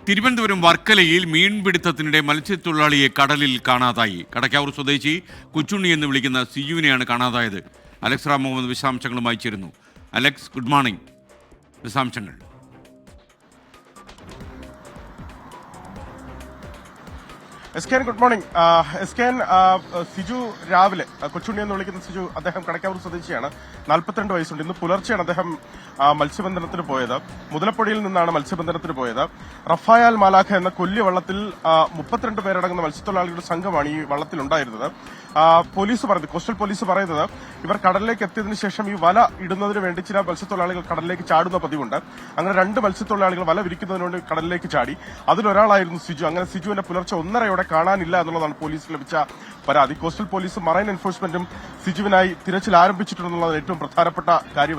തിരുവനന്തപുരം വർക്കലയിൽ മീൻപിടുത്തത്തിനിടെ മത്സ്യത്തൊഴിലാളിയെ കടലിൽ കാണാതായി. കടക്കാവൂർ സ്വദേശി കൊച്ചുണ്ണി എന്ന് വിളിക്കുന്ന സിജുവിനെയാണ് കാണാതായത്. അലക്സ് റാം മുഹമ്മദ് വിശദാംശങ്ങളുമായി ചേരുന്നു. Alex, good morning. വിശദാംശങ്ങൾ. Good morning. സിജു രാവിലെ കൊച്ചുണ്ണി എന്ന് വിളിക്കുന്ന സിജു, അദ്ദേഹം കടക്കാവൂർ സ്വദേശിയാണ്. 42 വയസ്സുണ്ട്. ഇന്ന് പുലർച്ചെയാണ് അദ്ദേഹം മത്സ്യബന്ധനത്തിന് പോയത്. മുതലപ്പുഴയിൽ നിന്നാണ് മത്സ്യബന്ധനത്തിന് പോയത്. റഫായാൽ മാലാഖ എന്ന കൊല്ലിയ വള്ളത്തിൽ 32 പേരടങ്ങുന്ന മത്സ്യത്തൊഴിലാളികളുടെ സംഘമാണ് ഈ വള്ളത്തിലുണ്ടായിരുന്നത്. കോസ്റ്റൽ പോലീസ് പറയുന്നത് ഇവർ കടലിലേക്ക് എത്തിയതിനു ശേഷം ഈ വല ഇടുന്നതിന് വേണ്ടി ചില മത്സ്യത്തൊഴിലാളികൾ കടലിലേക്ക് ചാടുന്ന പതിവുണ്ട്. അങ്ങനെ 2 മത്സ്യത്തൊഴിലാളികൾ വല വിരിക്കുന്നതിന് വേണ്ടി കടലിലേക്ക് ചാടി. അതിലൊരാളായിരുന്നു സിജു. അങ്ങനെ സിജുവിനെ പുലർച്ചെ 1:30 കാണാനില്ല എന്നുള്ളതാണ് പോലീസിന് ലഭിച്ച പരാതി. കോസ്റ്റൽ പോലീസും മറൈൻ എൻഫോഴ്സ്മെന്റും സിജുവിനായി തിരച്ചിൽ ആരംഭിച്ചിട്ടുണ്ടെന്നുള്ളത് ഏറ്റവും പ്രധാനപ്പെട്ട കാര്യം.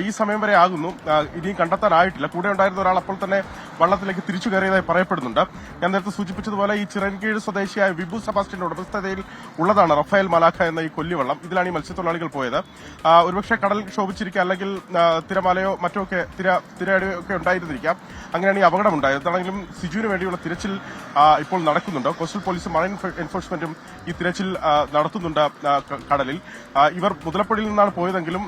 ഈ സമയം വരെ ആകുന്നു, ഇനിയും കണ്ടെത്താനായിട്ടില്ല. കൂടെ ഉണ്ടായിരുന്ന ഒരാൾ അപ്പോൾ തന്നെ വള്ളത്തിലേക്ക് തിരിച്ചു കയറിയതായി പറയപ്പെടുന്നുണ്ട്. ഞാൻ നേരത്തെ സൂചിപ്പിച്ചതുപോലെ ഈ ചിറൻകീഴ് സ്വദേശിയായ വിഭു സെബാസ്റ്റ്യന്റെ ഉടമസ്ഥതയിൽ ഉള്ളതാണ് റഫായൽ മലാഖ എന്ന ഈ കൊല്ലിവള്ളം. ഇതിലാണ് ഈ മത്സ്യത്തൊഴിലാളികൾ പോയത്. ഒരുപക്ഷെ കടൽ ക്ഷോഭിച്ചിരിക്കാം, അല്ലെങ്കിൽ തിരമാലയോ മറ്റോ ഒക്കെ തിരയടിയൊക്കെ ഉണ്ടായിരുന്നിരിക്കാം. അങ്ങനെയാണ് ഈ അപകടം ഉണ്ടായത്. എന്താണെങ്കിലും സിജുവിന് വേണ്ടിയുള്ള തിരച്ചിൽ ഇപ്പോൾ നടക്കുന്നുണ്ട്. കോസ്റ്റൽ പോലീസും മറൈൻ എൻഫോഴ്സ്മെന്റും ഈ തിരച്ചിൽ നടത്തുന്നുണ്ട് കടലിൽ. ഇവർ മുതലപ്പുഴയിൽ നിന്നാണ് പോയതെങ്കിലും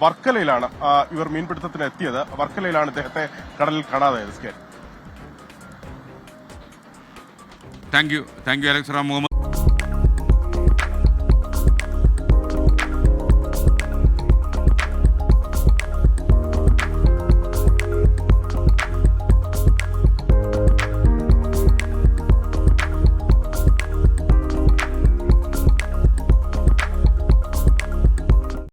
വർക്കലയിലാണ് ഇവർ മീൻപിടുത്തത്തിന് എത്തിയത്. വർക്കലയിലാണ് ഇദ്ദേഹത്തെ കടലിൽ കാണാതായത്. Thank you Alex Ram Muhammad.